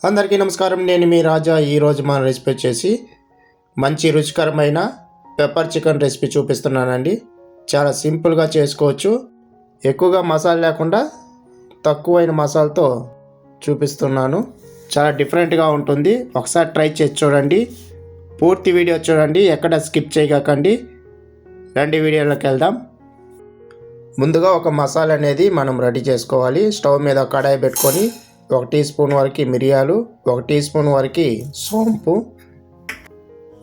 అందరికీ నమస్కారం. నేను మీ రాజా. ఈరోజు మన రెసిపీ వచ్చేసి మంచి రుచికరమైన పెప్పర్ చికెన్ రెసిపీ చూపిస్తున్నానండి. చాలా సింపుల్గా చేసుకోవచ్చు. ఎక్కువగా మసాలా లేకుండా తక్కువైన మసాలాతో చూపిస్తున్నాను. చాలా డిఫరెంట్గా ఉంటుంది. ఒకసారి ట్రై చేసి చూడండి. పూర్తి వీడియో చూడండి, ఎక్కడ స్కిప్ చేయకండి. రండి వీడియోలోకి వెళ్దాం. ముందుగా ఒక మసాలా అనేది మనం రెడీ చేసుకోవాలి. స్టవ్ మీద కడాయి పెట్టుకొని 1 టీ స్పూన్ వరకు మిరియాలు, 1 టీ స్పూన్ వరకు సోంపు,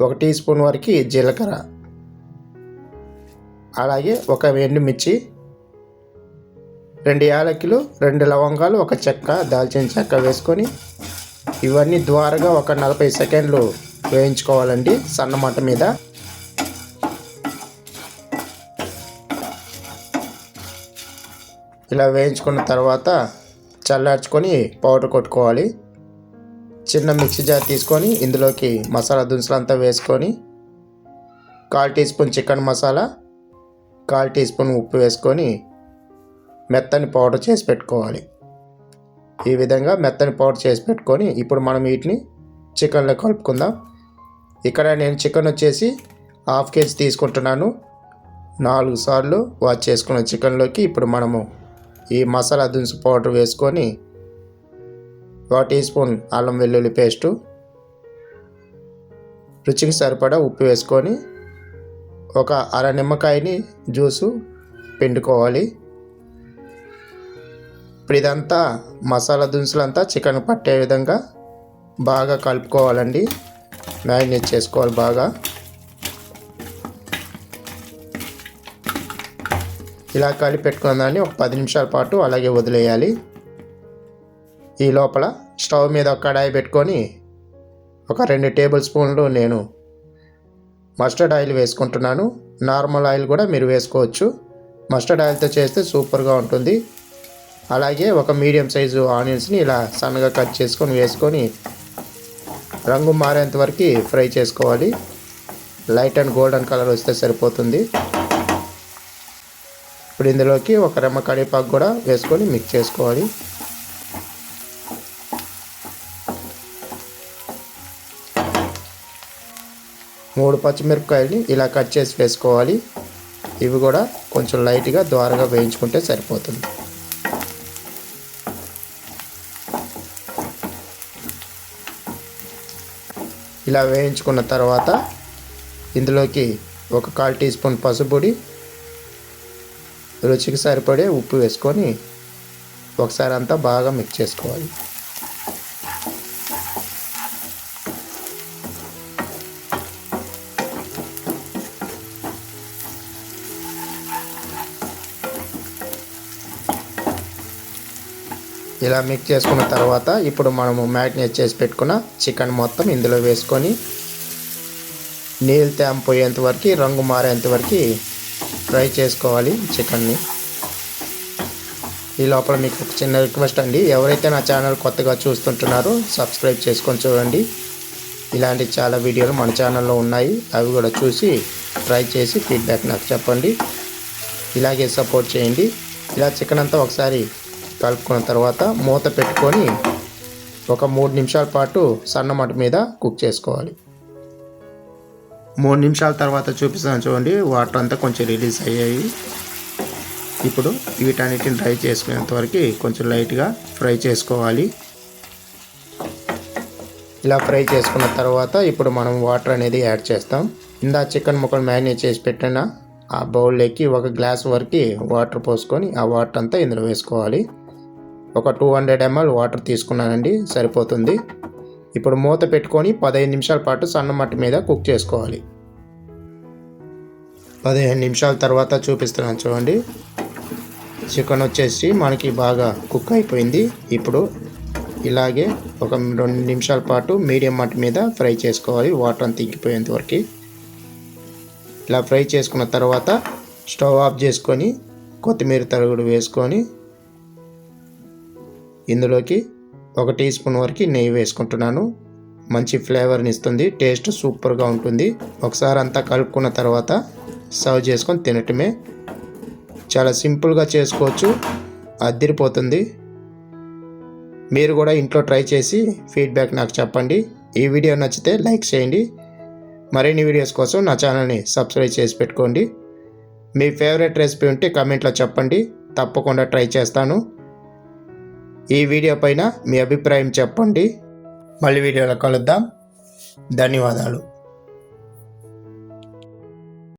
1 టీ స్పూన్ వరకు జీలకర్ర, అలాగే ఒక ఎండుమిర్చి, 2 యాలకులు, 2 లవంగాలు, 1 చెక్క, దాల్చిన చెక్క వేసుకొని ఇవన్నీ ద్వారగా ఒక 40 సెకండ్లు వేయించుకోవాలండి సన్నమంట మీద. ఇలా వేయించుకున్న తర్వాత చల్లార్చుకొని పౌడర్ కొట్టుకోవాలి. చిన్న మిక్సీ జార్ తీసుకొని ఇందులోకి మసాలా దినుసులంతా వేసుకొని 1/4 teaspoon chicken masala, 1/4 teaspoon ఉప్పు వేసుకొని మెత్తని పౌడర్ చేసి పెట్టుకోవాలి. ఈ విధంగా మెత్తని పౌడర్ చేసి పెట్టుకొని ఇప్పుడు మనం వీటిని చికెన్లో కలుపుకుందాం. ఇక్కడ నేను చికెన్ వచ్చేసి 1/2 కేజీ తీసుకుంటున్నాను. 4 సార్లు వాష్ చేసుకున్న చికెన్లోకి ఇప్పుడు మనము ఈ మసాలా దినుసు పౌడర్ వేసుకొని 1 టీ స్పూన్ అల్లం వెల్లుల్లి పేస్టు, రుచికి సరిపడా ఉప్పు వేసుకొని ఒక అర నిమ్మకాయని జ్యూసు పిండుకోవాలి. ఇప్పుడు ఇదంతా మసాలా దినుసులంతా చికెన్ పట్టే విధంగా బాగా కలుపుకోవాలండి. మ్యారినేట్ చేసుకోవాలి బాగా. ఇలా కలిపి పెట్టుకున్న దాన్ని ఒక 10 నిమిషాల పాటు అలాగే వదిలేయాలి. ఈ లోపల స్టవ్ మీద కడాయి పెట్టుకొని ఒక 2 టేబుల్ స్పూన్లు నేను మస్టర్డ్ ఆయిల్ వేసుకుంటున్నాను. నార్మల్ ఆయిల్ కూడా మీరు వేసుకోవచ్చు. మస్టర్డ్ ఆయిల్తో చేస్తే సూపర్గా ఉంటుంది. అలాగే ఒక మీడియం సైజు ఆనియన్స్ని ఇలా సన్నగా కట్ చేసుకొని వేసుకొని రంగు మారేంత వరకు ఫ్రై చేసుకోవాలి. లైట్ అండ్ గోల్డెన్ కలర్ వస్తే సరిపోతుంది. ఇప్పుడు ఇందులోకి ఒక రెమ్మ కరివేపాకు కూడా వేసుకొని మిక్స్ చేసుకోవాలి. మూడు పచ్చిమిరపకాయలని ఇలా కట్ చేసి వేసుకోవాలి. ఇవి కూడా కొంచెం లైట్గా ద్వారగా వేయించుకుంటే సరిపోతుంది. ఇలా వేయించుకున్న తర్వాత ఇందులోకి ఒక 1/4 టీ స్పూన్ పసుపు పొడి, రుచికి సరిపడే ఉప్పు వేసుకొని ఒకసారి అంతా బాగా మిక్స్ చేసుకోవాలి. ఇలా మిక్స్ చేసుకున్న తర్వాత ఇప్పుడు మనము మ్యారినేట్ చేసి పెట్టుకున్న చికెన్ మొత్తం ఇందులో వేసుకొని నీళ్ళు తేమ పోయేంత వరకు, రంగు మారేంత వరకు ఫ్రై చేసుకోవాలి చికెన్ని. ఈ లోపల మీకు ఒక చిన్న రిక్వెస్ట్ అండి, ఎవరైతే నా ఛానల్ కొత్తగా చూస్తుంటున్నారో సబ్స్క్రైబ్ చేసుకొని చూడండి. ఇలాంటి చాలా వీడియోలు మన ఛానల్లో ఉన్నాయి. అవి కూడా చూసి ట్రై చేసి ఫీడ్బ్యాక్ నాకు చెప్పండి. ఇలాగే సపోర్ట్ చేయండి. ఇలా చికెన్ అంతా ఒకసారి కలుపుకున్న తర్వాత మూత పెట్టుకొని ఒక 3 నిమిషాల పాటు సన్నమంట మీద కుక్ చేసుకోవాలి. 3 నిమిషాల తర్వాత చూపిస్తాను చూడండి. వాటర్ అంతా కొంచెం రిలీజ్ అయ్యాయి. ఇప్పుడు వీటన్నిటిని డ్రై చేసుకునేంత వరకు కొంచెం లైట్గా ఫ్రై చేసుకోవాలి. ఇలా ఫ్రై చేసుకున్న తర్వాత ఇప్పుడు మనం వాటర్ అనేది యాడ్ చేస్తాం. ఇందా చికెన్ ముక్కలు మ్యారినేట్ చేసి పెట్టిన ఆ బౌల్లోకి 1 గ్లాస్ వరకు వాటర్ పోసుకొని ఆ వాటర్ అంతా ఇందులో వేసుకోవాలి. ఒక 200 ml వాటర్ తీసుకున్నానండి, సరిపోతుంది. ఇప్పుడు మూత పెట్టుకొని 15 నిమిషాల పాటు సన్నమంట మీద కుక్ చేసుకోవాలి. 15 నిమిషాల తర్వాత చూపిస్తున్నాను చూడండి. చికెన్ వచ్చేసి మనకి బాగా కుక్ అయిపోయింది. ఇప్పుడు ఇలాగే ఒక 2 నిమిషాల పాటు మీడియం మంట మీద ఫ్రై చేసుకోవాలి, వాటర్ అంతా ఇంకిపోయేంత వరకు. ఇలా ఫ్రై చేసుకున్న తర్వాత స్టవ్ ఆఫ్ చేసుకొని కొత్తిమీర తరుగుడు వేసుకొని ఇందులోకి 1 టీ స్పూన్ వరకు నెయ్యి వేసుకుంటున్నాను. మంచి ఫ్లేవర్ని ఇస్తుంది, టేస్ట్ సూపర్గా ఉంటుంది. ఒకసారి అంతా కలుపుకున్న తర్వాత సర్వ్ చేసుకొని తినటమే. చాలా సింపుల్గా చేసుకోవచ్చు, అదిరిపోతుంది. మీరు కూడా ఇంట్లో ట్రై చేసి ఫీడ్బ్యాక్ నాకు చెప్పండి. ఈ వీడియో నచ్చితే లైక్ చేయండి. మరిన్ని వీడియోస్ కోసం నా ఛానల్ని సబ్స్క్రైబ్ చేసి పెట్టుకోండి. మీ ఫేవరెట్ రెసిపీ ఉంటే కామెంట్లో చెప్పండి, తప్పకుండా ట్రై చేస్తాను. ఈ వీడియో పైన మీ అభిప్రాయం చెప్పండి. మళ్ళీ వీడియోలో కలుద్దాం. ధన్యవాదాలు.